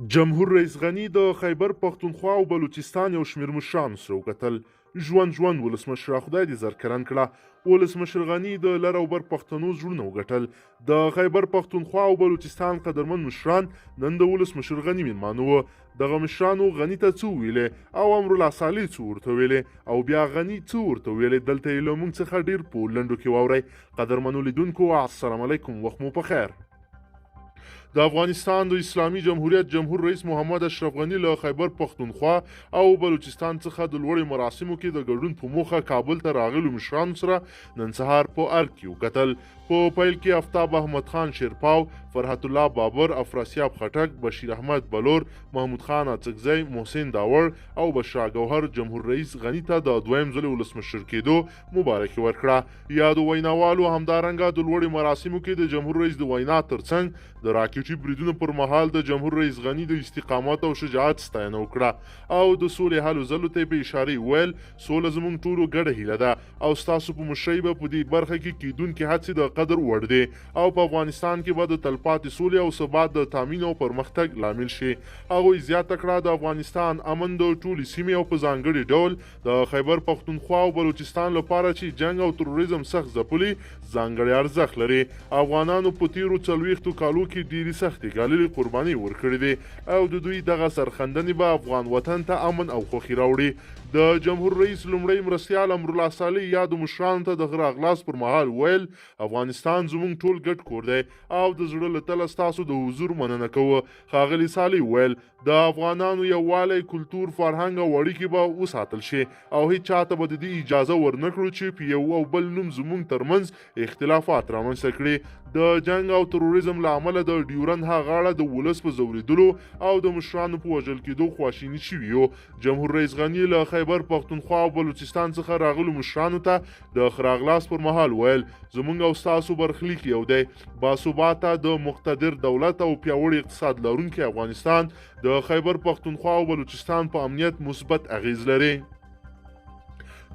جمهور رئیس غني د خیبر پښتونخوا او بلوچستان یو شمېر مشرانو سره وکتل. ژوند ولسمشره خدای دې زرکرن کړه. ولسمشر غني د لر او بر پښتنو زړونه وګټل. د خیبر پښتونخوا او بلوچستان قدرمن مشران نن د ولسمشر غني مېلمانه وو. دغه مشرانو غني ته څه وویلې او امرالله صالح څه ورته ویلې او بیا غني څه ورته ویلې، دلته یې له موږ څخه ډېر په لنډو کې واورئ. قدرمنو لیدونکو السلام علیکم، وخت مو په خیر. د افغانستان د اسلامي جمهوریت جمهور رئیس محمد اشرف غني له خیبر پښتونخوا او بلوچستان څخه د لوړې مراسمو کې د ګډون په موخه کابل ته راغلو مشرانو سره نن سهار په ارګ کې وکتل. په پیل کې آفتاب احمد خان شیرپاو، فرحت الله بابر، افراسیاب خټک، بشیر احمد بلور، محمود خان اڅکزی، محسن داور او بشرا ګوهر جمهور رئیس غني ته د دویم ځل ولسمشر کېدو مبارکي ورکړه. یادو ویناوالو همدارنګه د لوړې مراسمو کې د جمهور رئیس د وینا ترڅنګ د راکټي بریدونو پر مهال د جمهور رئیس غني د استقامت او شجاعت ستاینه وکړه او د سولې هلو ځلو ته په اشاره ویل سوله زموږ ټولو ګډه هیله ده او ستاسو په مشرۍ به په دې برخه کې کیدونکې هڅې د قدر وړ دي او په افغانستان کې به د تلپاتې سولې او ثبات د تامین او پرمختګ لامل شي. هغوی زیاته کړه د افغانستان امن د ټولې سیمې او په ځانګړي ډول د خیبر پښتونخوا او بلوچستان لپاره چې جنګ او تروریزم سخت ځپلي ځانګړی ارزښت لري. افغانانو په تیرو 40 کالو کې ډېرې سختې ګاللې قربانۍ ورکړې دي او د دوی دغه سرښندنې به افغان وطن ته امن او خوښي راوړي. د جمهور رئیس لومړی مرستیال امرالله صالح یادو مشرانو ته د غره اغلاس پر مهال ویل افغانستان زموږ ټول ګډ کور دی او د زړه له تله ستاسو د حضور مننه کوو. ښاغلي صالح ویل د افغانانو یووالی، کلتور، فرهنګ او اړیکې به وساتل شي او هیڅ چاته به د دې اجازه ورنکړو چې په یو او بل نوم زموږ ترمنځ اختلافات رامنځته کړي. د جنګ او تروریزم له امله د ډیورند ها غاړه د ولس په ځورېدلو او د مشرانو په وژل کېدو خواشیني شوي یو. جمهور رئیس غني له خیبر پښتونخوا او بلوچستان څخه راغلو مشرانو ته د ښه راغلاست پر مهال ویل زموږ او ستاسو برخلیک یو دی. باثباته د مقتدر دولت او پیاوړي اقتصاد لرونکی افغانستان د خیبر پښتونخوا او بلوچستان په امنیت مثبت اغیز لري.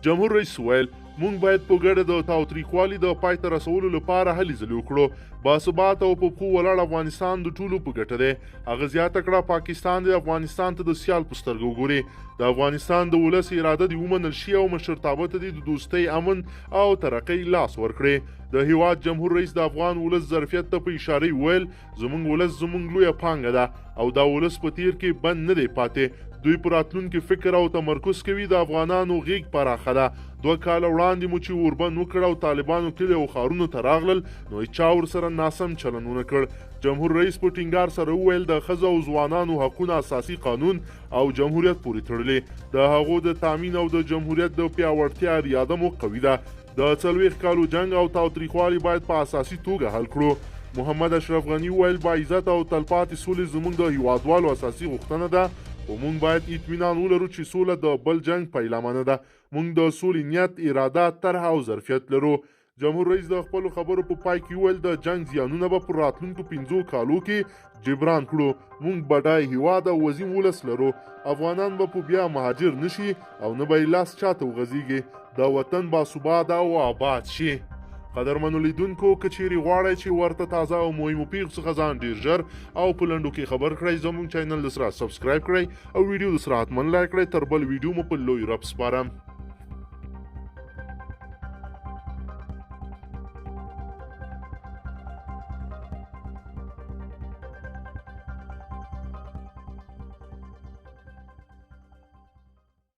جمهور رئیس ویل مونږ باید په ګډه د تاوتریخوالي د پای ته رسولو لپاره هلې ځلې وکړو. باثباته او په پښو ولاړ افغانستان د ټولو په ګټه دی. هغه زیاته کړه پاکستان د افغانستان ته د سیال په سترګو ګوري. د افغانستان د ولس اراده دې ومنل شي او مشرتابه ته دې د دوستۍ، امن او ترقۍ لاس ورکړي. د هیواد جمهور رئیس د افغان ولس ظرفیت ته په اشاره ویل زموږ ولس زموږ لویه پانګه ده او دا ولس په تیر کې بند نه دی پاتې. دوی پر راتلونکي فکر او تمرکز کوي. د افغانانو غیږ پراخه ده. 2 کاله وړاندې مو چې اوربند وکړ او طالبانو کلي او ښارونو ته راغلل نو چا ورسره ناسم چلن ونه کړ. جمهور رئیس په ټینګار سره وویل د ښځو او ځوانانو حقونه اساسي قانون او جمهوریت پورې تړلي. د هغو د تامین او د جمهوریت د پیاوړتیا اراده مو قوي ده. د 40 کالو جنګ او تاوتریخوالي باید په اساسي توګه حل کړو. محمد اشرف غني ویل با عزت او تلپاتې سولې زموږ د هیوادوالو اساسي غوښتنه ده خو موږ باید اطمینان ولرو چې سوله د بل جنګ پیلامه نه ده. موږ د سولې نیت، اراده، طرح او ظرفیت لرو. جمهور رئیس د خپلو خبرو په پای کې ویل د جنګ زیانونه به پر راتلونکو 5 کالو کې جبران کړو. موږ بډای هیواد او وزیم ولس لرو. افغانان به په بیا مهاجر نشي او نه به یې لاس چاته وغځیږي. د وطن باثباته او آباد شي. قدرمنو لیدونکو که چیرې غواړئ چې ورته تازه او مهمو پیښو څخه ځان ډیر ژر او په لنډو کې خبر کړئ زموږ چینل سره سبسکرایب کړئ او ویډیو سره حتما لایک کړئ. تر بل ویډیو مو په لوی رب سپارم.